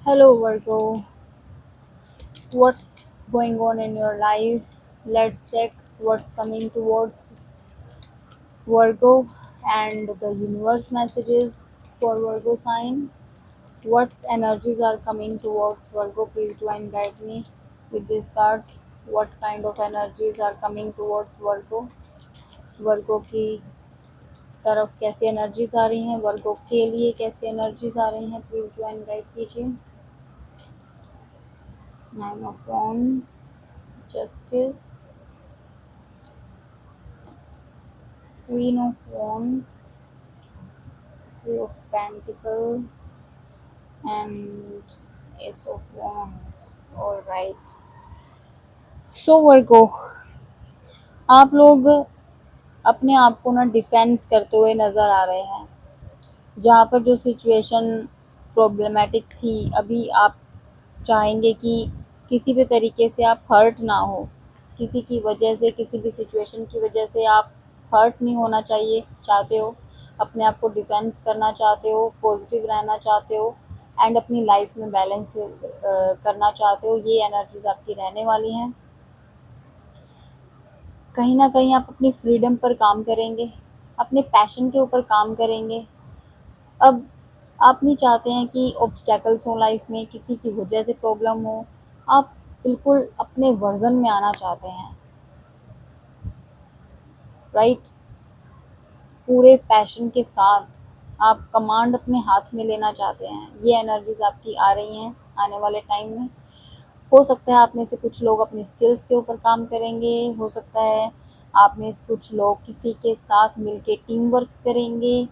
Hello, Virgo. What's going on in your life? Let's check what's coming towards Virgo and the universe messages for Virgo sign. What energies are coming towards Virgo? Please do and guide me with these cards. What kind of energies are coming towards Virgo? वर्गो की तरफ कैसी energies आ रही हैं, वर्गो के लिए कैसी energies आ रही हैं, प्लीज डू एंड गाइड कीजिए। Nine of wands, justice, queen of wands, three of pentacles and ace of wands. Alright, so Virgo, आप लोग अपने आप को ना डिफेंस करते हुए नज़र आ रहे हैं। जहाँ पर जो सिचुएशन प्रॉब्लमेटिक थी, अभी आप चाहेंगे कि किसी भी तरीके से आप हर्ट ना हो, किसी की वजह से, किसी भी सिचुएशन की वजह से आप हर्ट नहीं होना चाहिए चाहते हो, अपने आप को डिफेंस करना चाहते हो, पॉजिटिव रहना चाहते हो एंड अपनी लाइफ में बैलेंस करना चाहते हो। ये एनर्जीज आपकी रहने वाली हैं। कहीं ना कहीं आप अपनी फ्रीडम पर काम करेंगे, अपने पैशन के ऊपर काम करेंगे। अब आप नहीं चाहते हैं कि ऑब्स्टेकल्स हो लाइफ में, किसी की वजह से प्रॉब्लम हो। आप बिल्कुल अपने वर्जन में आना चाहते हैं, राइट। पूरे पैशन के साथ आप कमांड अपने हाथ में लेना चाहते हैं। ये एनर्जीज आपकी आ रही हैं आने वाले टाइम में। हो सकता है आप में से कुछ लोग अपनी स्किल्स के ऊपर काम करेंगे, हो सकता है आप में से कुछ लोग किसी के साथ मिलके टीम वर्क करेंगे।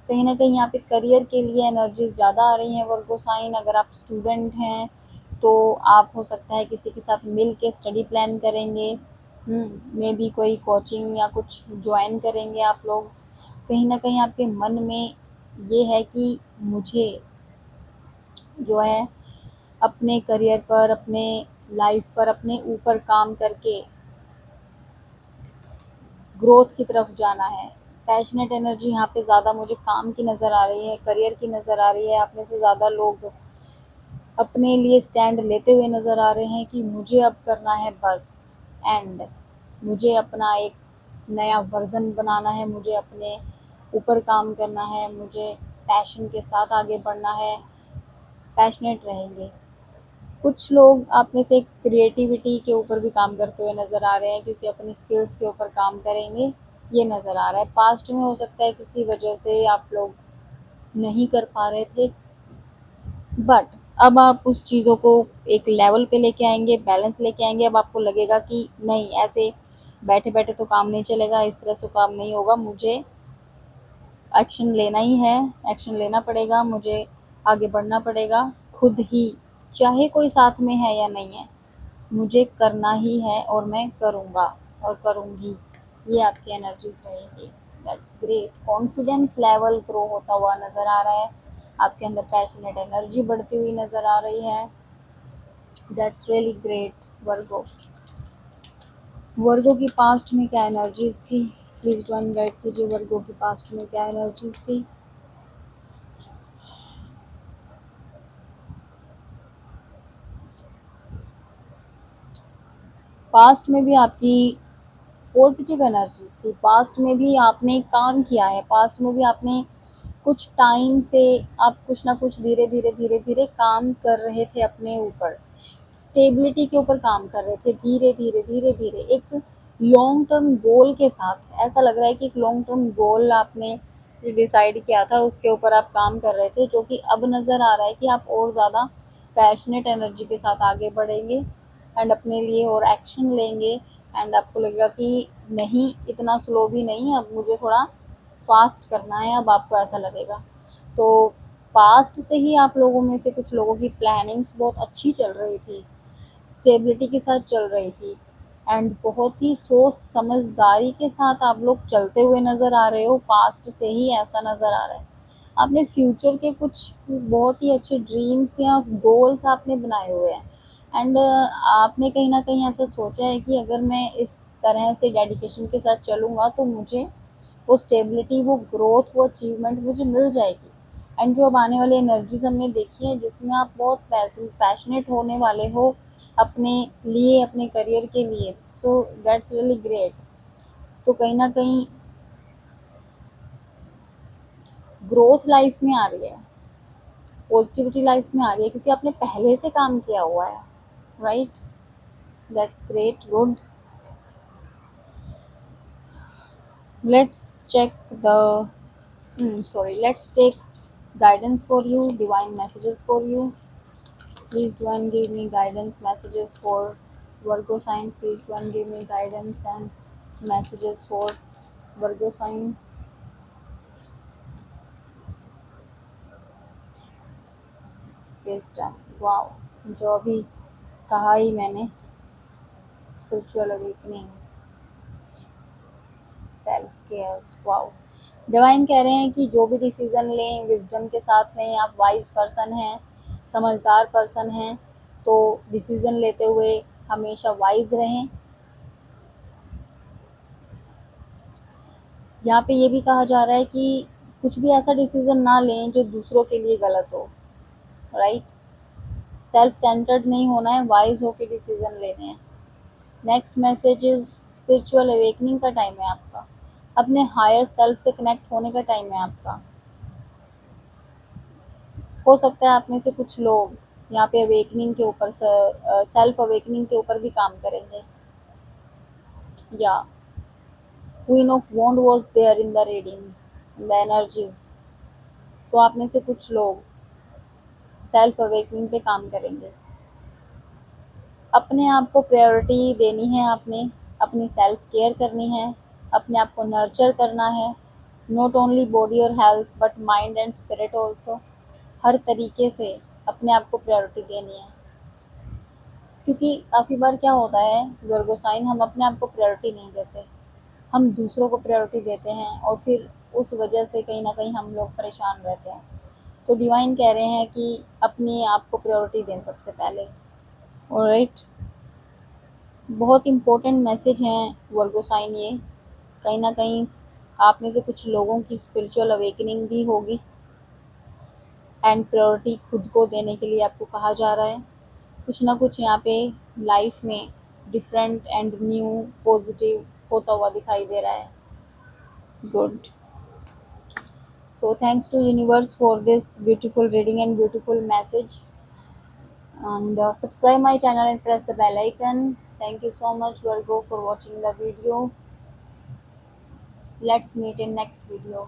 कहीं ना कहीं यहाँ पे करियर के लिए एनर्जीज ज़्यादा आ रही हैं वर्गो साइन। अगर आप स्टूडेंट हैं तो आप हो सकता है किसी के साथ मिल के स्टडी प्लान करेंगे, मे बी कोई कोचिंग या कुछ ज्वाइन करेंगे आप लोग। कहीं ना कहीं आपके मन में ये है कि मुझे जो है अपने करियर पर, अपने लाइफ पर, अपने ऊपर काम करके ग्रोथ की तरफ जाना है। पैशनेट एनर्जी यहाँ पे ज़्यादा मुझे काम की नज़र आ रही है, करियर की नज़र आ रही है। आप में से ज़्यादा लोग अपने लिए स्टैंड लेते हुए नज़र आ रहे हैं कि मुझे अब करना है बस, एंड मुझे अपना एक नया वर्जन बनाना है, मुझे अपने ऊपर काम करना है, मुझे पैशन के साथ आगे बढ़ना है। पैशनेट रहेंगे। कुछ लोग आप में से क्रिएटिविटी के ऊपर भी काम करते हुए नज़र आ रहे हैं, क्योंकि अपनी स्किल्स के ऊपर काम करेंगे, ये नज़र आ रहा है। पास्ट में हो सकता है किसी वजह से आप लोग नहीं कर पा रहे थे, बट अब आप उस चीज़ों को एक लेवल पे लेके आएंगे, बैलेंस लेके आएंगे। अब आपको लगेगा कि नहीं, ऐसे बैठे बैठे तो काम नहीं चलेगा, इस तरह से काम नहीं होगा, मुझे एक्शन लेना ही है, एक्शन लेना पड़ेगा, मुझे आगे बढ़ना पड़ेगा खुद ही, चाहे कोई साथ में है या नहीं है, मुझे करना ही है और मैं करूँगा और करूँगी। ये आपकी एनर्जीज रहेगी। That's great. Confidence level grow होता हुआ नज़र आ रहा है, आपके अंदर पैशनेट एनर्जी बढ़ती हुई नज़र आ रही है। दैट्स रियली ग्रेट वर्गो। वर्गो की पास्ट में क्या एनर्जीज थी, प्लीज़ ज्वाइन गाइड कीजिए। वर्गो की पास्ट में क्या एनर्जीज थी। पास्ट में भी आपकी पॉजिटिव एनर्जीज थी, पास्ट में भी आपने काम किया है, पास्ट में भी आपने कुछ टाइम से आप कुछ ना कुछ धीरे धीरे धीरे धीरे काम कर रहे थे, अपने ऊपर स्टेबिलिटी के ऊपर काम कर रहे थे, धीरे धीरे धीरे धीरे एक लॉन्ग टर्म गोल के साथ। ऐसा लग रहा है कि एक लॉन्ग टर्म गोल आपने डिसाइड किया था, उसके ऊपर आप काम कर रहे थे, जो कि अब नज़र आ रहा है कि आप और ज़्यादा पैशनेट एनर्जी के साथ आगे बढ़ेंगे एंड अपने लिए और एक्शन लेंगे। एंड आपको लगेगा कि नहीं, इतना स्लो भी नहीं, अब मुझे थोड़ा फास्ट करना है, अब आपको ऐसा लगेगा। तो पास्ट से ही आप लोगों में से कुछ लोगों की प्लानिंग्स बहुत अच्छी चल रही थी, स्टेबिलिटी के साथ चल रही थी एंड बहुत ही सोच समझदारी के साथ आप लोग चलते हुए नज़र आ रहे हो। पास्ट से ही ऐसा नज़र आ रहा है। आपने फ्यूचर के कुछ बहुत ही अच्छे ड्रीम्स या गोल्स आपने बनाए हुए हैं एंड आपने कहीं ना कहीं ऐसा सोचा है कि अगर मैं इस तरह से डेडिकेशन के साथ चलूँगा तो मुझे वो स्टेबिलिटी, वो ग्रोथ, वो अचीवमेंट मुझे मिल जाएगी। एंड जो अब आने वाली एनर्जीज हमने देखी है जिसमें आप बहुत पैशनेट होने वाले हो अपने लिए, अपने करियर के लिए, सो दैट्स रियली ग्रेट। तो कहीं ना कहीं ग्रोथ लाइफ में आ रही है, पॉजिटिविटी लाइफ में आ रही है, क्योंकि आपने पहले से काम किया हुआ है, right? That's great, good. Let's check the sorry, let's take guidance for you, divine messages for you. Please do and give me guidance messages for Virgo sign. Please do and give me guidance and messages for Virgo sign. Wisdom, wow, जो अभी कहा ही मैंने, spiritual awakening, self care, wow. Divine कह रहे हैं कि जो भी डिसीजन लें विजडम के साथ लें। आप वाइज पर्सन हैं, समझदार पर्सन हैं, तो डिसीजन लेते हुए हमेशा वाइज रहें। यहाँ पे ये भी कहा जा रहा है कि कुछ भी ऐसा डिसीजन ना लें जो दूसरों के लिए गलत हो, राइट? सेल्फ सेंटर्ड नहीं होना है, वाइज होके डिसीजन लेने हैं। Next message is spiritual awakening का टाइम है आपका, अपने हायर सेल्फ से कनेक्ट होने का टाइम है आपका। हो सकता है आप में से कुछ लोग यहाँ पे अवेकनिंग के ऊपर, सेल्फ अवेकनिंग के ऊपर भी काम करेंगे। या queen of wand was there in the reading the energies, तो आप में से कुछ लोग सेल्फ अवेकनिंग पे काम करेंगे। अपने आप को प्रायोरिटी देनी है आपने, अपनी सेल्फ केयर करनी है, अपने आप को नर्चर करना है, नॉट ओनली बॉडी और health but mind and spirit also. हर तरीके से अपने आप को प्रायोरिटी देनी है, क्योंकि काफ़ी बार क्या होता है वर्गो साइन, हम अपने आप को प्रायोरिटी नहीं देते, हम दूसरों को प्रायोरिटी देते हैं और फिर उस वजह से कहीं ना कहीं हम लोग परेशान रहते हैं। तो डिवाइन कह रहे हैं कि अपने आप को प्रायोरिटी दें सबसे पहले। ऑलराइट, बहुत इम्पोर्टेंट मैसेज हैं वर्गो साइन ये। कहीं ना कहीं आप में से कुछ लोगों की स्पिरिचुअल अवेकनिंग भी होगी एंड प्रायोरिटी खुद को देने के लिए आपको कहा जा रहा है। कुछ ना कुछ यहाँ पे लाइफ में डिफरेंट एंड न्यू पॉजिटिव होता हुआ दिखाई दे रहा है। Good. So thanks to universe for this beautiful reading and beautiful message, and subscribe my channel and press the bell icon. Thank you so much Virgo for watching the video. Let's meet in next video.